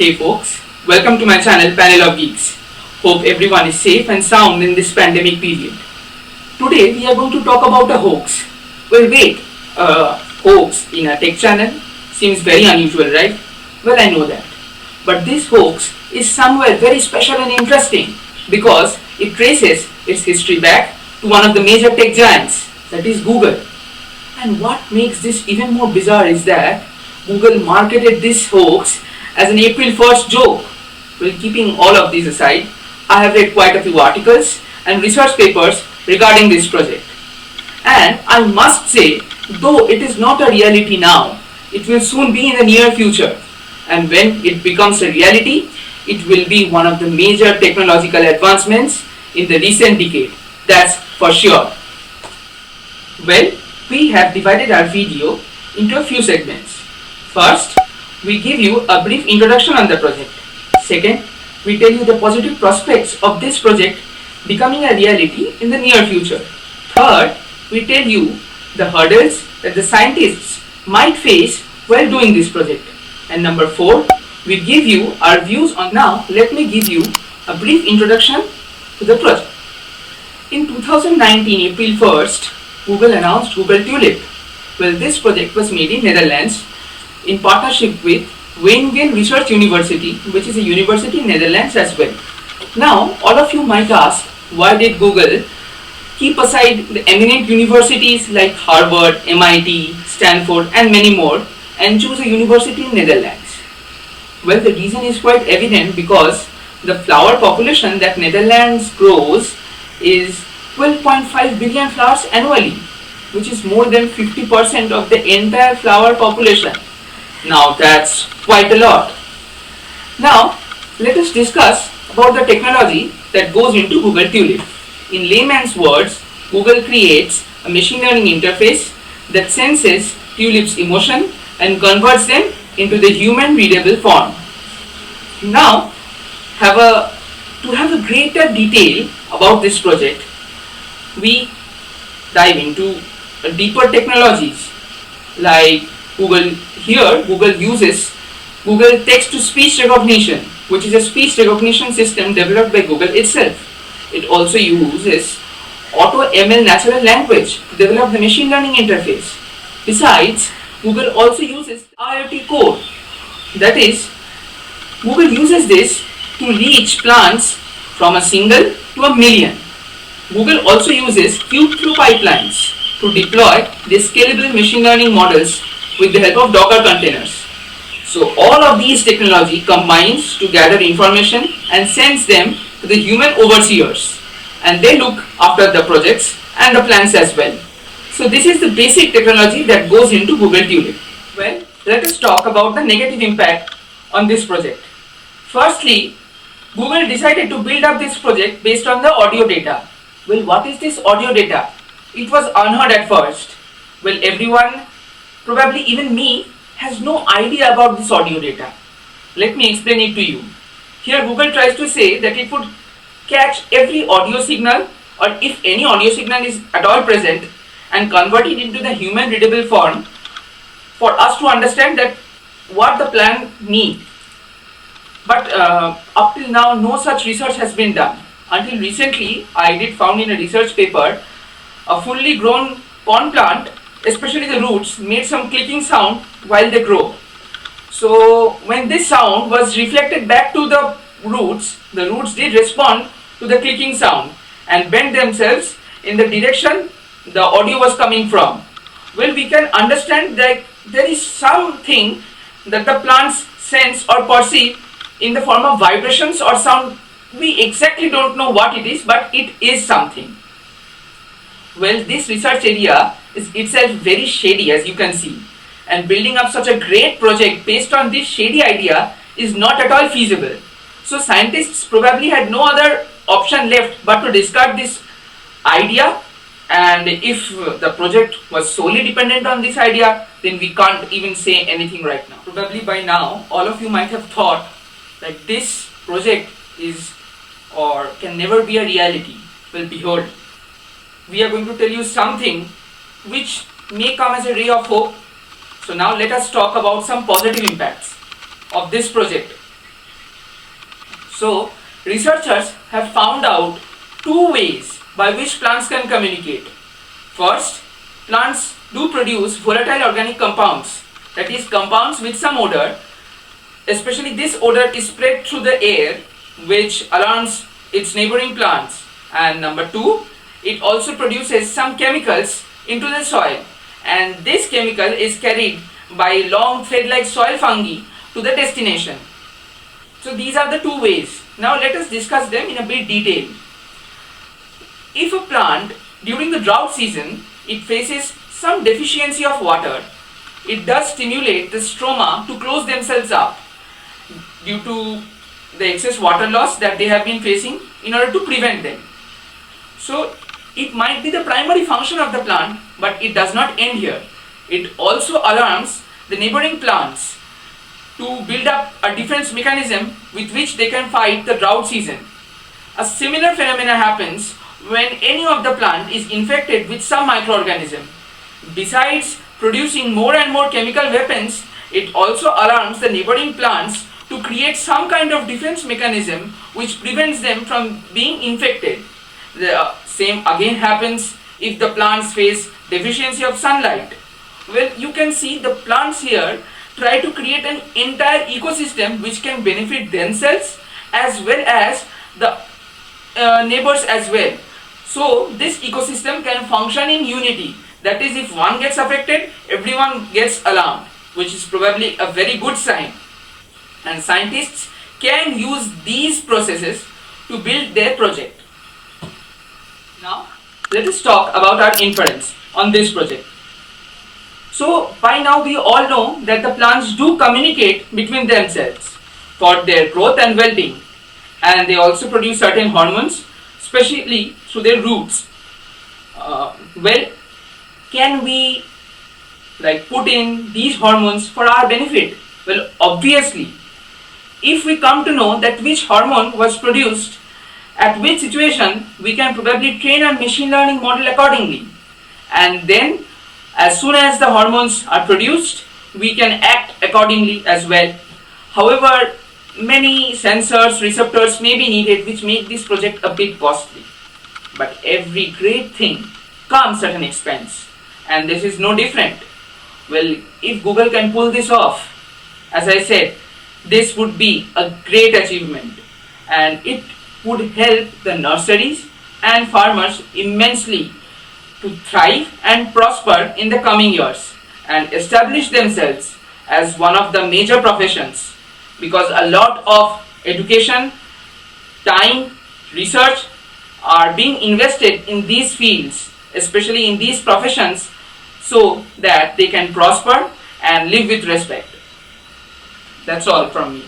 Hey folks, welcome to my channel Panel of Geeks. Hope everyone is safe and sound in this pandemic period. Today we are going to talk about a hoax. Well wait, a hoax in a tech channel seems very unusual, right? Well, I know that. But this hoax is somewhere very special and interesting because it traces its history back to one of the major tech giants, that is Google. And what makes this even more bizarre is that Google marketed this hoax as an April 1st joke. Well, keeping all of these aside, I have read quite a few articles and research papers regarding this project. And I must say, though it is not a reality now, it will soon be in the near future. And when it becomes a reality, it will be one of the major technological advancements in the recent decade. That's for sure. Well, we have divided our video into a few segments. First, we give you a brief introduction on the project. Second, we tell you the positive prospects of this project becoming a reality in the near future. Third, we tell you the hurdles that the scientists might face while doing this project. And number 4, we give you our views on. Now, let me give you a brief introduction to the project. In 2019, April 1st, Google announced Google Tulip. Well, this project was made in Netherlands in partnership with Wageningen Research University, which is a university in Netherlands as well. Now, all of you might ask, why did Google keep aside the eminent universities like Harvard, MIT, Stanford and many more and choose a university in Netherlands? Well, the reason is quite evident because the flower population that Netherlands grows is 12.5 billion flowers annually, which is more than 50% of the entire flower population. Now that's quite a lot. Now let us discuss about the technology that goes into Google Tulip. In layman's words, Google creates a machine learning interface that senses tulips' emotion and converts them into the human readable form. Now to have a greater detail about this project, we dive into deeper technologies like Google uses Google text-to-speech recognition, which is a speech recognition system developed by Google itself. It also uses AutoML natural language to develop the machine learning interface. Besides, Google also uses IoT core. That is, Google uses this to reach plants from a single to a million. Google also uses Kubeflow pipelines to deploy the scalable machine learning models with the help of Docker containers. So all of these technology combines to gather information and sends them to the human overseers, and they look after the projects and the plans as well. So this is the basic technology that goes into Google Tulip. Well, let us talk about the negative impact on this project. Firstly, Google decided to build up this project based on the audio data. Well, what is this audio data? It was unheard at first. Well, everyone, probably even me, has no idea about this audio data. Let me explain it to you. Here Google tries to say that it would catch every audio signal, or if any audio signal is at all present, and convert it into the human readable form for us to understand that what the plant needs. But up till now, no such research has been done. Until recently, I did found in a research paper a fully grown corn plant, especially the roots, made some clicking sound while they grow. So when this sound was reflected back to the roots did respond to the clicking sound and bend themselves in the direction the audio was coming from. Well, we can understand that there is something that the plants sense or perceive in the form of vibrations or sound. We exactly don't know what it is, but it is something. Well, this research area is itself very shady, as you can see, and building up such a great project based on this shady idea is not at all feasible. So scientists probably had no other option left but to discard this idea, and if the project was solely dependent on this idea, then we can't even say anything right now. Probably by now all of you might have thought that this project is or can never be a reality. Well, behold, we are going to tell you something which may come as a ray of hope. So now let us talk about some positive impacts of this project. So, researchers have found out two ways by which plants can communicate. First, plants do produce volatile organic compounds, that is, compounds with some odor. Especially this odor is spread through the air, which alarms its neighboring plants. And number two, it also produces some chemicals into the soil, and this chemical is carried by long thread-like soil fungi to the destination. So these are the two ways. Now let us discuss them in a bit detail. If a plant during the drought season it faces some deficiency of water, it does stimulate the stroma to close themselves up due to the excess water loss that they have been facing in order to prevent them. So it might be the primary function of the plant, but it does not end here. It also alarms the neighboring plants to build up a defense mechanism with which they can fight the drought season. A similar phenomena happens when any of the plant is infected with some microorganism. Besides producing more and more chemical weapons, it also alarms the neighboring plants to create some kind of defense mechanism which prevents them from being infected. The same again happens if the plants face deficiency of sunlight. Well, you can see the plants here try to create an entire ecosystem which can benefit themselves as well as the neighbors as well. So this ecosystem can function in unity. That is, if one gets affected, everyone gets alarmed, which is probably a very good sign. And scientists can use these processes to build their project. Now, let us talk about our inference on this project. So, by now we all know that the plants do communicate between themselves for their growth and well-being, and they also produce certain hormones, especially through their roots. Well, can we put in these hormones for our benefit? Well, obviously, if we come to know that which hormone was produced at which situation, we can probably train our machine learning model accordingly, and then as soon as the hormones are produced, we can act accordingly as well. However, many sensors, receptors may be needed, which make this project a bit costly. But every great thing comes at an expense, and this is no different. Well, if Google can pull this off, as I said, this would be a great achievement, and it would help the nurseries and farmers immensely to thrive and prosper in the coming years and establish themselves as one of the major professions, because a lot of education, time, research are being invested in these fields, especially in these professions, so that they can prosper and live with respect. That's all from me.